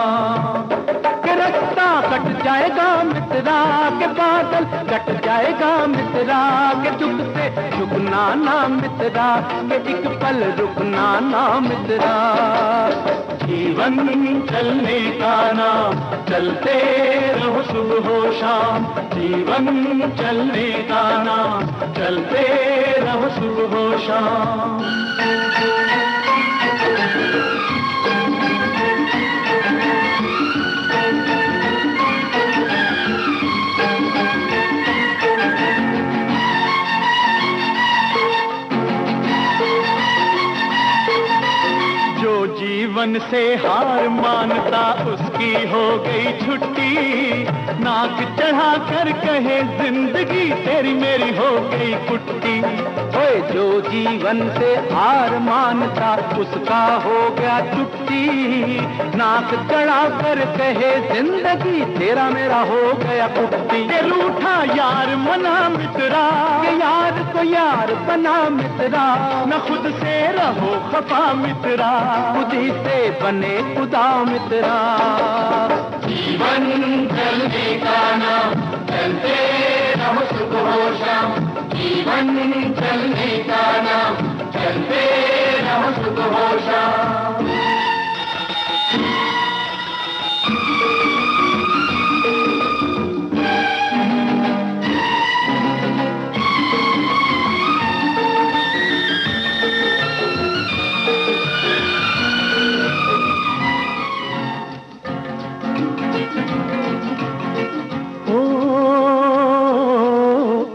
के रास्ता कट जाएगा मित्रा के, बादल कट जाएगा मित्रा के, दुख से झुकना ना मित्रा के, एक पल रुकना ना मित्रा। जीवन चलने का नाम, चलते रहो सुबह हो शाम। जीवन चलने का नाम, चलते रहो सुबह हो शाम। जीवन से हार मानता उसकी हो गई छुट्टी, नाक चढ़ा कर कहे जिंदगी तेरी मेरी हो गई कुट्टी। ओए जो जीवन से हार मानता उसका हो गया छुट्टी, नाक चढ़ा कर कहे जिंदगी तेरा मेरा हो गया कुट्टी। ये रूठा यार मना मित्रा, ये यार को यार बना मित्रा, न खुद से रहो खफा मित्रा, खुद ही से बने खुदा मित्रा। जीवन चलने का नाम, चलते रहो सुबह हो शाम। जीवन चलने का नाम, चलते रहो सुबह हो शाम।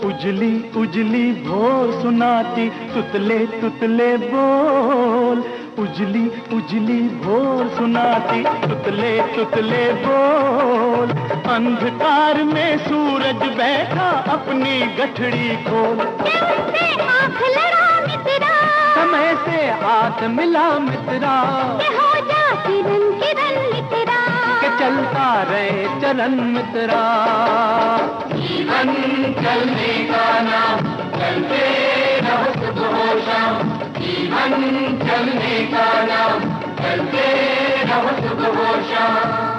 उजली उजली भोर सुनाती तुतले तुतले बोल, उजली उजली भोर सुनाती तुतले तुतले बोल। अंधकार में सूरज बैठा अपनी गठड़ी खोल, से आँख लड़ा मित्रा, समय से हाथ मिला मित्रा, के हो जा किरण किरण मित्रा, के चलता रहे चरण मित्रा। जीवन चलने का नाम, चलते रहो सुबह हो शाम। जीवन चलने का नाम, चलते रहो सुबह हो शाम।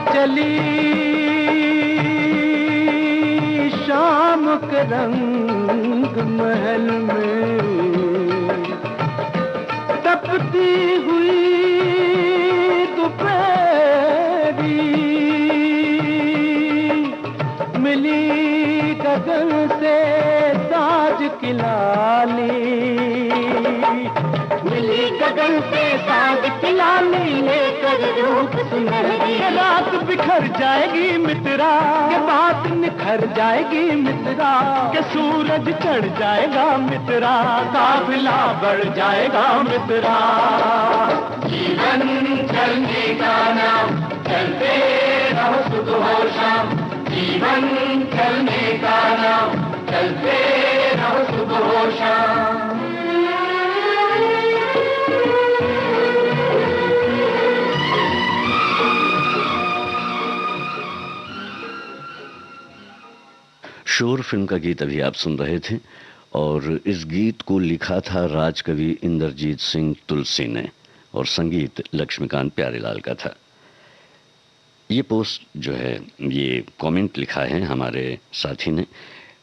चली शाम के रंग महल में, तपती हुई दोपहरी, मिली गगन से ताज की लाली। मिली गगन से साग खिलानी लेकर रूप सुनहरी। रात बिखर जाएगी मित्रा, के बात निखर जाएगी मित्रा, के सूरज चढ़ जाएगा मित्रा, काफिला बढ़ जाएगा मित्रा। जीवन चलने का नाम, चलते रहो सुबह हो शाम। जीवन चलने का नाम, चलते रहो सुबह हो शाम। शोर फिल्म का गीत अभी आप सुन रहे थे और इस गीत को लिखा था राजकवि इंद्रजीत सिंह तुलसी ने और संगीत लक्ष्मीकांत प्यारेलाल का था। ये पोस्ट जो है, ये कमेंट लिखा है हमारे साथी ने।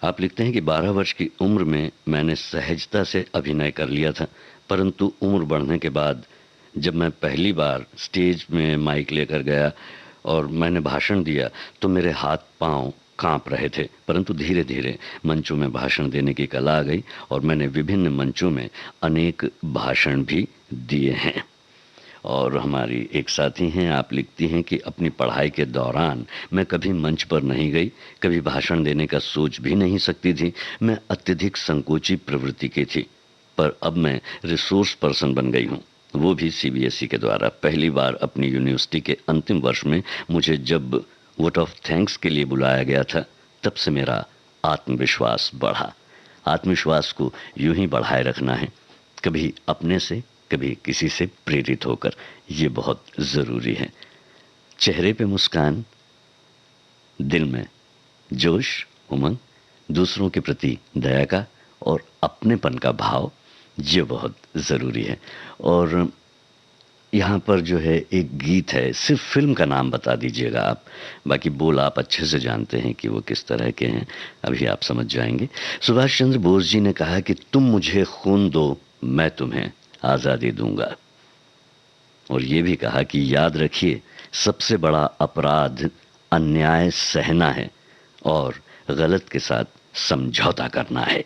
आप लिखते हैं कि 12 वर्ष की उम्र में मैंने सहजता से अभिनय कर लिया था, परंतु उम्र बढ़ने के बाद जब मैं पहली बार स्टेज में माइक लेकर गया और मैंने भाषण दिया तो मेरे हाथ पांव कांप रहे थे, परंतु धीरे धीरे मंचों में भाषण देने की कला आ गई और मैंने विभिन्न मंचों में अनेक भाषण भी दिए हैं। और हमारी एक साथी हैं, आप लिखती हैं कि अपनी पढ़ाई के दौरान मैं कभी मंच पर नहीं गई, कभी भाषण देने का सोच भी नहीं सकती थी। मैं अत्यधिक संकोची प्रवृत्ति की थी, पर अब मैं रिसोर्स पर्सन बन गई हूँ, वो भी सीबीएसई के द्वारा। पहली बार अपनी यूनिवर्सिटी के अंतिम वर्ष में मुझे जब वोट ऑफ थैंक्स के लिए बुलाया गया था, तब से मेरा आत्मविश्वास बढ़ा। आत्मविश्वास को यूं ही बढ़ाए रखना है, कभी अपने से कभी किसी से प्रेरित होकर, ये बहुत ज़रूरी है। चेहरे पे मुस्कान, दिल में जोश उमंग, दूसरों के प्रति दया का और अपनेपन का भाव, ये बहुत ज़रूरी है। और यहाँ पर जो है एक गीत है, सिर्फ फिल्म का नाम बता दीजिएगा आप, बाकी बोल आप अच्छे से जानते हैं कि वो किस तरह के हैं, अभी आप समझ जाएंगे। सुभाष चंद्र बोस जी ने कहा कि तुम मुझे खून दो, मैं तुम्हें आज़ादी दूंगा। और ये भी कहा कि याद रखिए, सबसे बड़ा अपराध अन्याय सहना है और गलत के साथ समझौता करना है।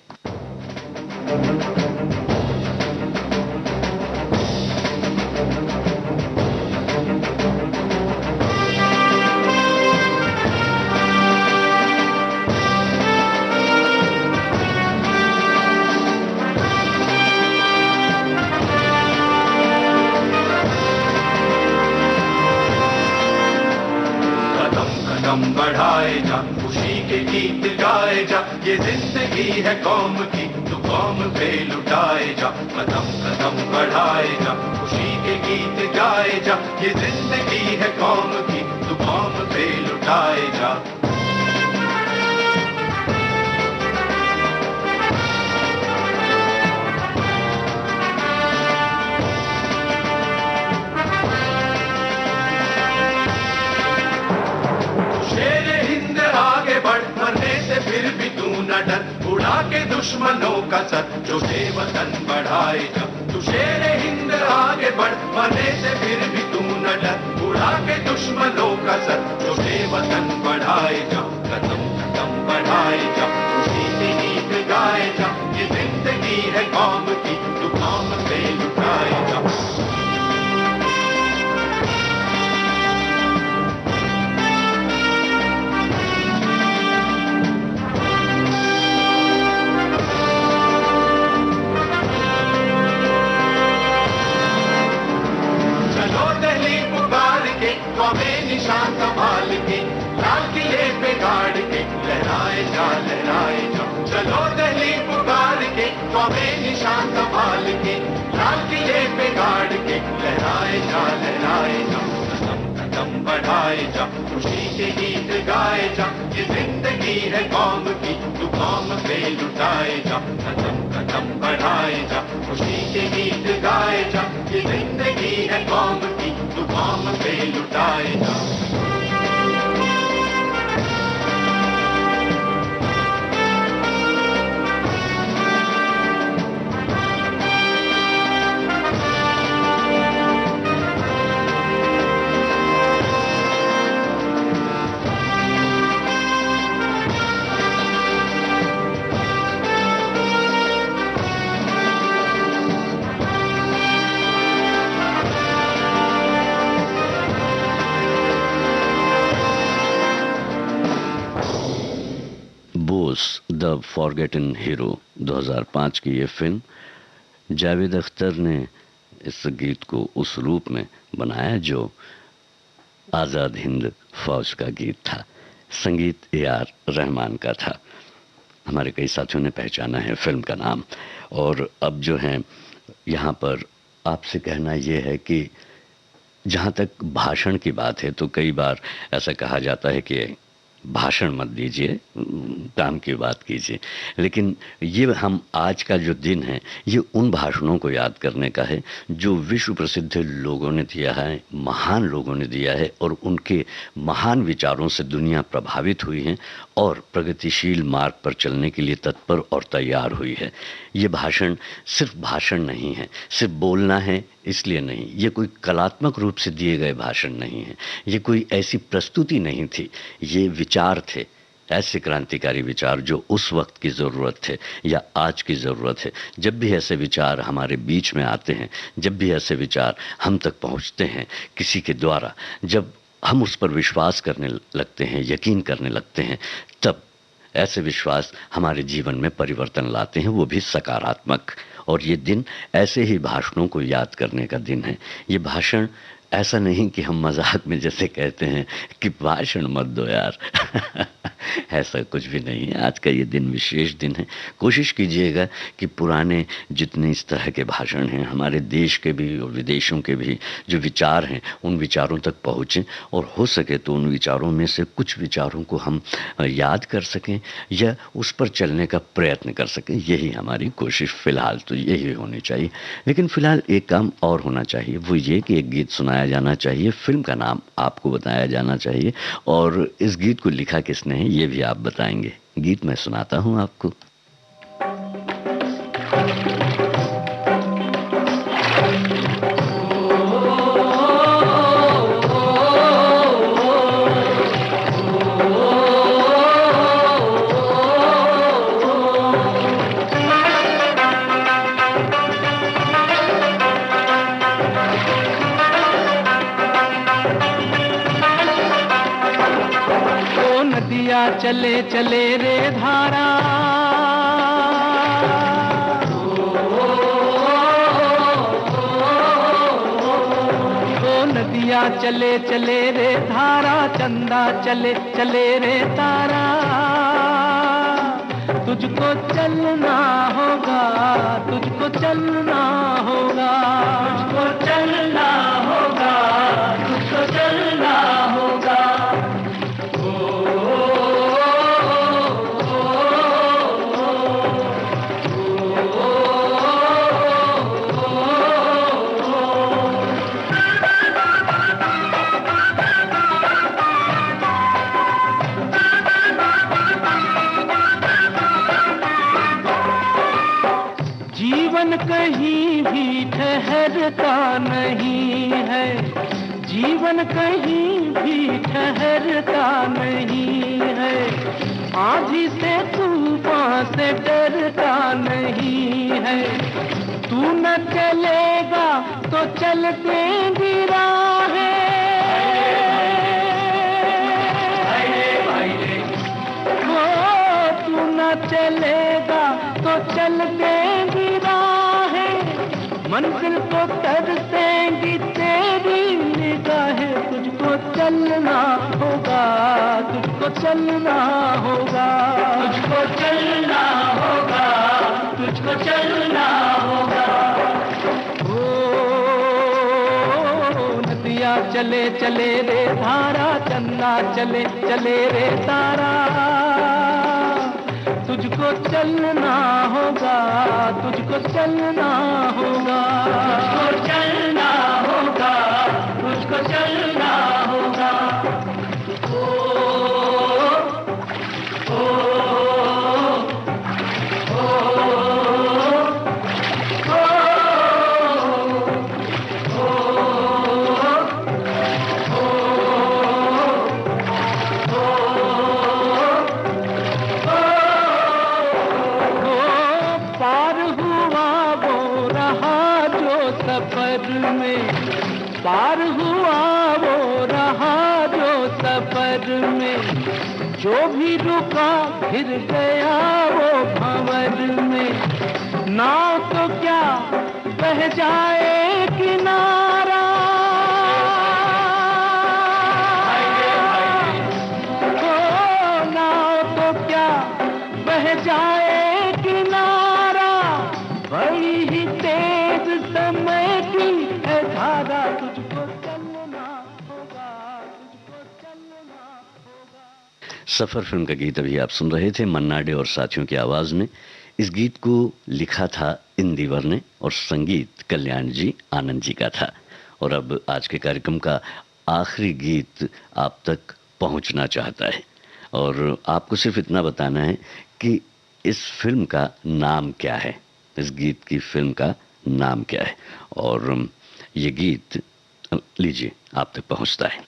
बढ़ाए जा, खुशी के गीत गाए जा, ये जिंदगी है कौम की, तू कौम पे लुटाए जा। कदम कदम बढ़ाए जा, खुशी के गीत गाए जा, ये जिंदगी है कौम की, तू कौम पे लुटाए जा। फिर भी तू न डर, उड़ा के दुश्मनों का सर, जो से वतन बढ़ाए जा। तू शेर हिंद आगे बढ़, मरने से फिर भी तू न डर, उड़ा के दुश्मनों का सर, जो से वतन बढ़ाए जा। कदम कदम बढ़ाए जा, खुशी के गीत गाए जा, ये जिंदगी है कौम की, तू कौम पे लुटाए जा। निशान संभाल के, लाल किले पे गाड़ के, लहराए जा लहराए जा। चलो दिल्ली पुकार के, कौमे निशान संभाल के, लाल किले पे गाड़ के, लहराए जा लहराए जा। कदम कदम बढ़ाए जा, खुशी के गीत गाए जा, ये जिंदगी है कौम की, तू कौम पे लुटाए जा। कदम कदम बढ़ाए जा, खुशी के गीत गाए जा, ये जिंदगी है कौम की, तू कौम पे लुटाए जा। फॉरगेटन हीरो 2005 की ये फिल्म, जावेद अख्तर ने इस गीत को उस रूप में बनाया जो आज़ाद हिंद फौज का गीत था। संगीत ए.आर. रहमान का था। हमारे कई साथियों ने पहचाना है फिल्म का नाम। और अब जो है यहाँ पर आपसे कहना ये है कि जहाँ तक भाषण की बात है तो कई बार ऐसा कहा जाता है कि भाषण मत दीजिए, काम की बात कीजिए, लेकिन ये हम आज का जो दिन है ये उन भाषणों को याद करने का है जो विश्व प्रसिद्ध लोगों ने दिया है, महान लोगों ने दिया है और उनके महान विचारों से दुनिया प्रभावित हुई है और प्रगतिशील मार्ग पर चलने के लिए तत्पर और तैयार हुई है। ये भाषण सिर्फ भाषण नहीं है, सिर्फ बोलना है इसलिए नहीं, ये कोई कलात्मक रूप से दिए गए भाषण नहीं है, ये कोई ऐसी प्रस्तुति नहीं थी, ये विचार थे, ऐसे क्रांतिकारी विचार जो उस वक्त की ज़रूरत थे या आज की ज़रूरत है। जब भी ऐसे विचार हमारे बीच में आते हैं, जब भी ऐसे विचार हम तक पहुंचते हैं किसी के द्वारा, जब हम उस पर विश्वास करने लगते हैं, यकीन करने लगते हैं, तब ऐसे विश्वास हमारे जीवन में परिवर्तन लाते हैं, वो भी सकारात्मक। और ये दिन ऐसे ही भाषणों को याद करने का दिन है। ये भाषण ऐसा नहीं कि हम मजाक में जैसे कहते हैं कि भाषण मत दो यार ऐसा कुछ भी नहीं है। आज का ये दिन विशेष दिन है। कोशिश कीजिएगा कि पुराने जितने इस तरह के भाषण हैं, हमारे देश के भी और विदेशों के भी जो विचार हैं, उन विचारों तक पहुँचें और हो सके तो उन विचारों में से कुछ विचारों को हम याद कर सकें या उस पर चलने का प्रयत्न कर सकें। यही हमारी कोशिश फ़िलहाल तो यही होनी चाहिए। लेकिन फ़िलहाल एक काम और होना चाहिए, वो ये कि एक गीत सुनाया जाना चाहिए, फिल्म का नाम आपको बताया जाना चाहिए और इस गीत को लिखा किसने है ये भी आप बताएंगे। गीत मैं सुनाता हूं आपको। चले चले रे धारा, ओ नदिया चले चले रे धारा, चंदा चले चले रे तारा। तुझको चलना होगा, तुझको चलना होगा, तुझको चलना होगा, तुझको चलना होगा। कहीं भी ठहरता नहीं है, जीवन कहीं भी ठहरता नहीं है। आंधी से तूफान से डरता नहीं है। तू न चलेगा तो चल देंगी राहें, हो तू न चलेगा तो चल देंगी राहें। मंजिल को तरसेंगी तेरी निगाहें। तुझको चलना होगा, तुझको चलना होगा, तुझको चलना होगा, तुझको चलना होगा। ओ नदिया चले चले रे धारा, चंदा चले चले रे तारा। तुझको चलना होगा, तुझको चलना होगा, तुझको चलना होगा, तुझको चलना होगा। पार हुआ वो रहा जो सफर में, जो भी रुका फिर गया वो भंवर में, नाव तो क्या बह जाए किनारा, ओ नाव तो क्या बह जाए किनारा, बड़ी ही तेज समय की है धारा, तुझको चलना होगा, तुझको चलना होगा। सफर फिल्म का गीत अभी आप सुन रहे थे मन्ना डे और साथियों की आवाज में। इस गीत को लिखा था इंदिवर ने और संगीत कल्याण जी आनंद जी का था। और अब आज के कार्यक्रम का आखिरी गीत आप तक पहुंचना चाहता है और आपको सिर्फ इतना बताना है कि इस फिल्म का नाम क्या है, इस गीत की फिल्म का नाम क्या है। और ये गीत लीजिए आप तक पहुंचता है।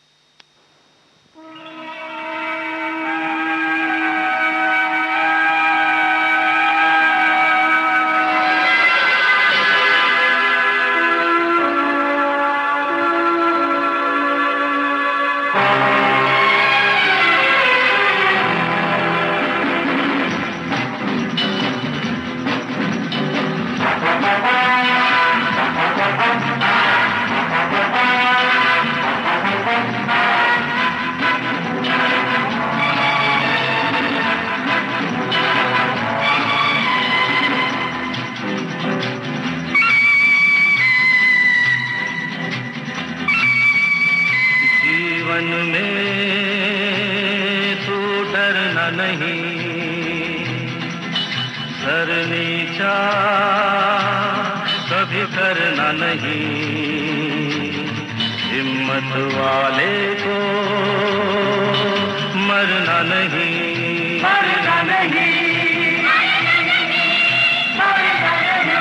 सर नीचा कभी करना नहीं, हिम्मत वाले को मरना नहीं, मरना नहीं, मरना नहीं।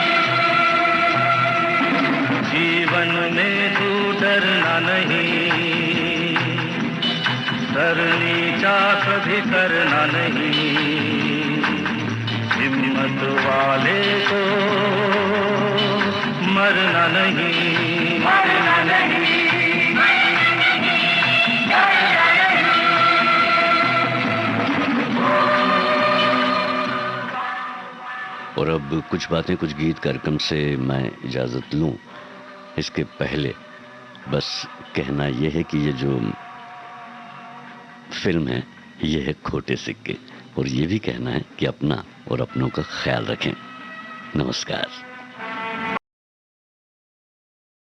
जीवन में तू डरना नहीं, सर नीचा कभी करना नहीं, हिम्मत वाले को मरना नहीं, मरना नहीं, मरना नहीं। और अब कुछ बातें कुछ गीत कार्यक्रम से मैं इजाजत लूं, इसके पहले बस कहना यह है कि ये जो फिल्म है ये है खोटे सिक्के, और ये भी कहना है कि अपना और अपनों का ख्याल रखें। नमस्कार।